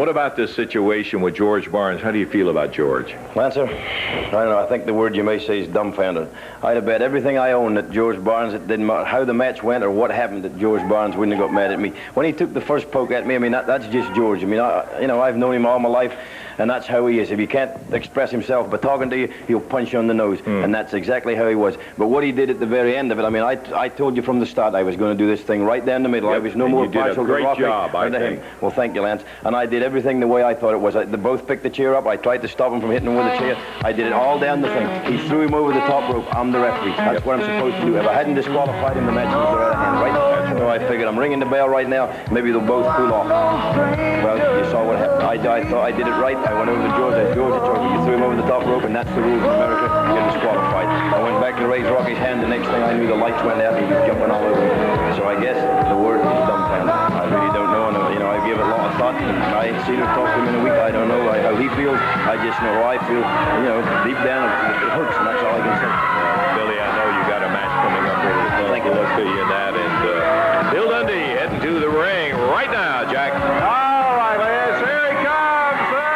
What about this situation with George Barnes? How do you feel about George? Lancer, I don't know. I think the word you may say is dumbfounded. I'd have bet everything I own that George Barnes, it didn't matter how the match went or what happened, that George Barnes wouldn't have got mad at me. When he took the first poke at me, I mean, that's just George. I mean, I've known him all my life, and that's how he is. If he can't express himself by talking to you, he'll punch you on the nose, and that's exactly how he was. But what he did at the very end of it, I mean, I told you from the start I was going to do this thing right down the middle. Yep. I was no more partial to Rocky job, or to him. Well, thank you, Lance. And I did everything the way I thought it was. They both picked the chair up. I tried to stop him from hitting him with a chair. I did it all down the thing. He threw him over the top rope. I'm the referee. That's what I'm supposed to do. If I hadn't disqualified him, the match would go out of hand, right? So I figured I'm ringing the bell right now. Maybe they'll both cool off. Well, you saw what happened. I thought I did it right. I went over to George. I said, George, you threw him over the top rope, and that's the rules in America. You're disqualified. I went back to raise Rocky's hand. The next thing I knew, the lights went out, and he was jumping all over me. So I guess the word is dumbfounded. I really don't know. And, I give it a lot of thought. I ain't seen him talk to him in a week. I don't know how he feels. I just know how I feel. Deep down, it hurts, and that's all I can say. Billy, I know you got a match coming up here. Thank you. Good luck to you in that. And Bill Dundee heading to the ring right now, Jack. All right, Liz. Here he comes, the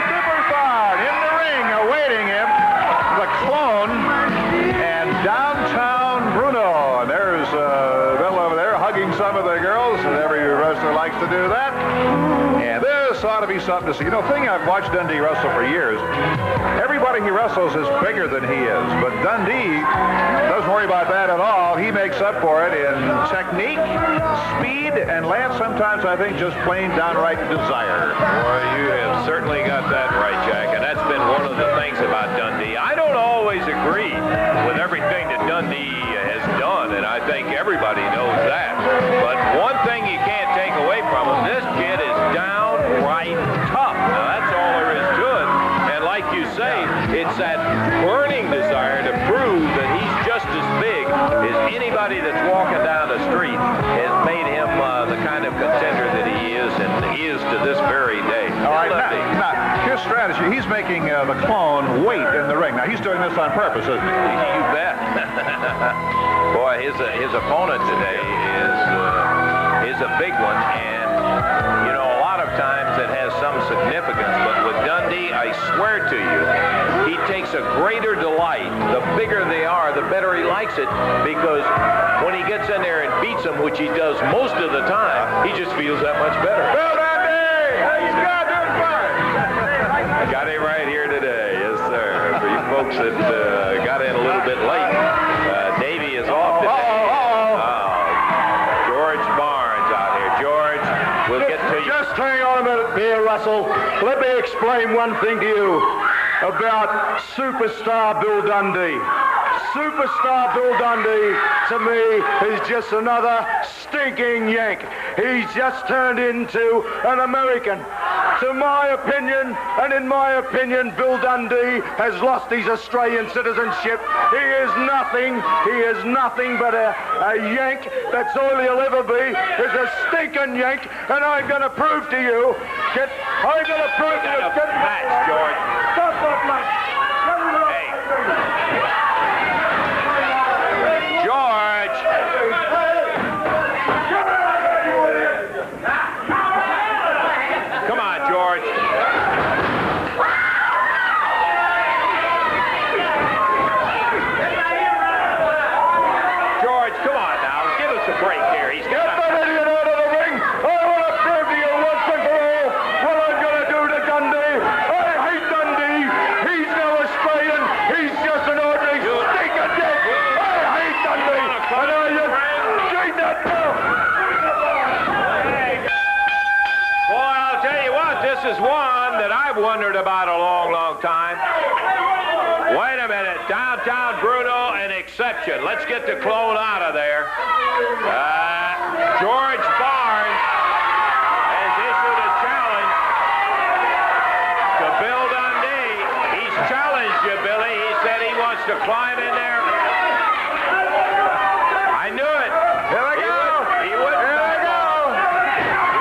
superstar in the ring, awaiting him. The Clone and Downtown Bruno. And there's Bill over there hugging some of the girls, and every wrestler likes to do that. And this ought to be something to see. Thing I've watched Dundee wrestle for years. Everybody he wrestles is bigger than he is, but Dundee doesn't worry about that at all. He makes up for it in technique, speed, and Lance, sometimes I think just plain downright desire. Well, you have certainly got that right, Jack, and that's been one of the things about Dundee. I don't always agree with everything that Dundee has done, and I think everybody knows that. But one thing you can't take away from him, this kid is downright tough. Now, that's all there is to it. And like you say, it's that burning desire to prove that he's just as big as anybody that's walking down the street has made him the kind of contender that he is and is to this very day. All right, now, his strategy, he's making the Clone wait in the ring. Now, he's doing this on purpose, isn't he? You bet. Boy, his opponent today is a big one, and a lot of times it has some significance, but with Dundee, I swear to you, he takes a greater delight. The bigger they are, the better he likes it, because when he gets in there and beats them, which he does most of the time, he just feels that much better. Bill Dundee! He's got doing fine! I got him right here today, yes, sir. For you folks that got in a little bit late, Davey is off today. George Barnes out here. George, we'll get to you. Just hang on a minute, Pierre Russell. Let me explain one thing to you about superstar Bill Dundee. Superstar Bill Dundee, to me, is just another stinking Yank. He's just turned into an American. To my opinion, and in my opinion, Bill Dundee has lost his Australian citizenship. He is nothing but a Yank. That's all he'll ever be, is a stinking Yank. And I'm going to prove to you, I'm going to prove to you. Match, George. Stop that match. George! Come on, George. George, come on now. Give us a break here. He's got that idiot out of the ring. I want to prove to you once and for all what I'm going to do to Dundee. I hate Dundee. He's no Australian. He's just an ordinary stinking dick. I hate Dundee. And I just hate that now. Boy, I'll tell you what, this is one that I've wondered about a long, long time. Wait a minute. Downtown Bruno, an exception. Let's get the Clone out of there. George Barnes has issued a challenge to Bill Dundee. He's challenged you, Billy. He said he wants to climb in there. I knew it. Here we go. He wouldn't. Here we go.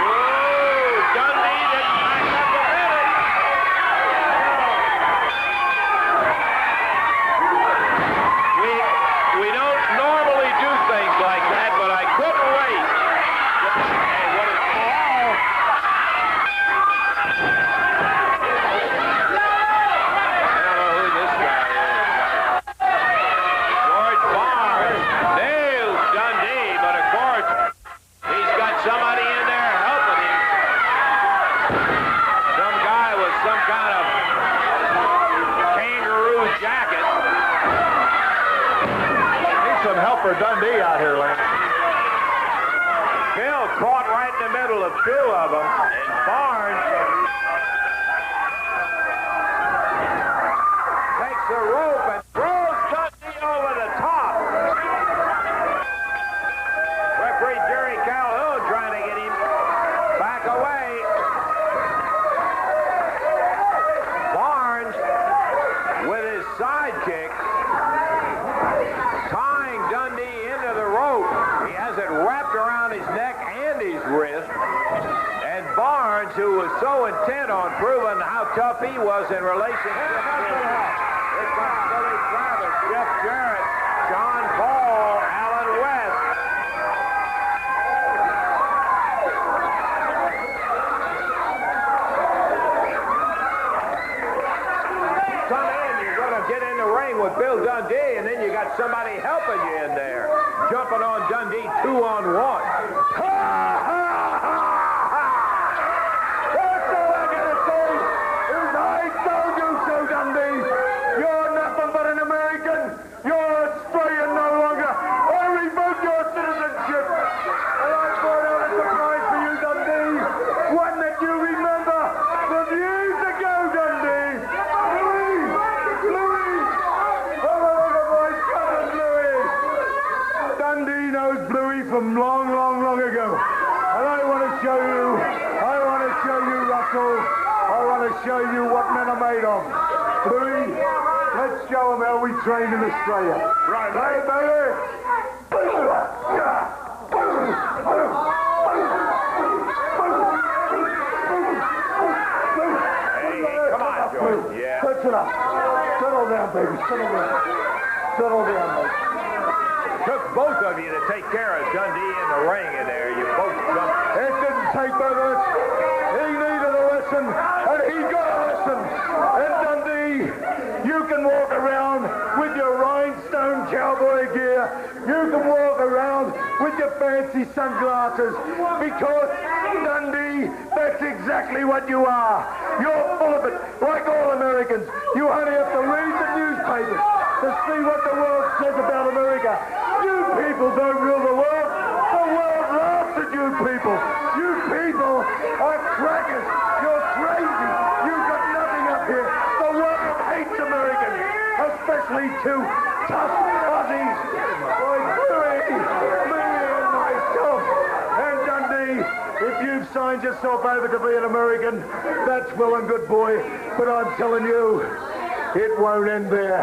Ooh, Dundee didn't back up a minute. We don't normally do things like that, but I couldn't wait. Hey, what is... Some guy with some kind of kangaroo jacket. Need some help for Dundee out here, Lance. Bill caught right in the middle of two of them, and Barnes takes the rope and throws Dundee over the top. Referee Jerry Calhoun trying to get him back away. Barnes with his sidekick tying Dundee into the rope. He has it wrapped around his neck and his wrist. And Barnes, who was so intent on proving how tough he was in relation to here comes Billy Travis, Jeff Jarrett, John Paul, Alan West. Come in, you're going to get in the ring with Bill Dundee, and then you got somebody helping you in there, jumping on Dundee 2-on-1. Ha, ha, ha, ha! That's all I gotta say is I told you so, Dundee. You're nothing but an American. You're Australian no longer. I revoke your citizenship. And I brought out a surprise for you, Dundee. One that you remember from years ago, Dundee. Louis! Oh, look at my cousin, Louis. Dundee knows Bluey from long, long, long ago. And I want to show you, Russell, I want to show you what men are made of. Bluey, let's show them how we trained in Australia. Right, baby. Hey, come on, George. Yeah. Touch it up. Settle down, baby. Settle down. Settle down, baby. Took both of you to take care of Dundee in the ring in there. You both jumped. It didn't take both of us. He needed a lesson, and he got a lesson. And Dundee, you can walk around with your rhinestone cowboy gear. You can walk around with your fancy sunglasses because, Dundee, that's exactly what you are. You're full of it, like all Americans. You only have to read the newspapers to see what the world says about America. You people don't rule the world. The world laughs at you people. You people are crackers. You're crazy. You've got nothing up here. The world hates Americans, especially two tough Aussies like Louis and myself. And Dundee, if you've signed yourself over to be an American, that's well and good, boy. But I'm telling you, it won't end there,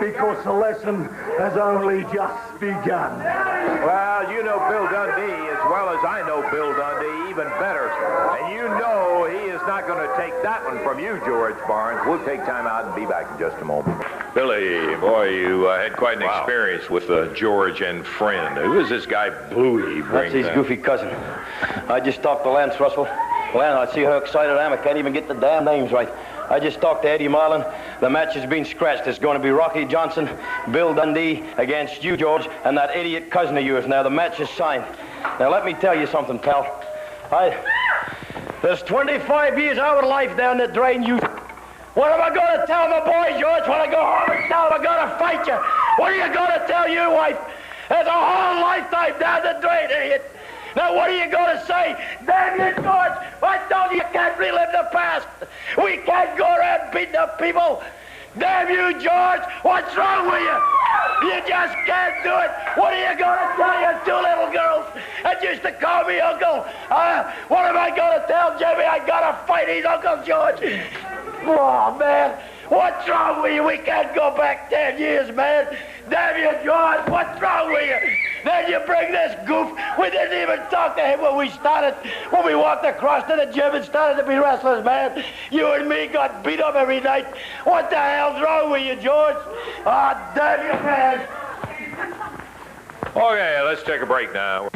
because the lesson has only just begun. Well, you know Bill Dundee as well as I know Bill Dundee, even better. And you know he is not going to take that one from you, George Barnes. We'll take time out and be back in just a moment. Billy, boy, you had quite an experience with George and friend. Who is this guy, Bluey? That's his goofy cousin. I just talked to Lance Russell. Lance, I see how excited I am. I can't even get the damn names right. I just talked to Eddie Marlin. The match has been scratched. It's going to be Rocky Johnson, Bill Dundee against you, George, and that idiot cousin of yours. Now, the match is signed. Now, let me tell you something, pal. There's 25 years out of life down the drain, you... What am I going to tell my boy, George, when I go home and tell him I'm going to fight you? What are you going to tell your wife? There's a whole lifetime down the drain, idiot. Now, what are you going to say? Damn you, George! I told you can't relive the past. We can't go around beating up people. Damn you, George! What's wrong with you? You just can't do it. What are you going to tell your two little girls that used to call me Uncle? What am I going to tell Jimmy? I got to fight his Uncle George. Oh, man. What's wrong with you? We can't go back 10 years, man. Damn you, George. What's wrong with you? Then you bring this goof. We didn't even talk to him when we walked across to the gym and started to be wrestlers, man. You and me got beat up every night. What the hell's wrong with you, George? Oh, damn you, man. Okay, let's take a break now.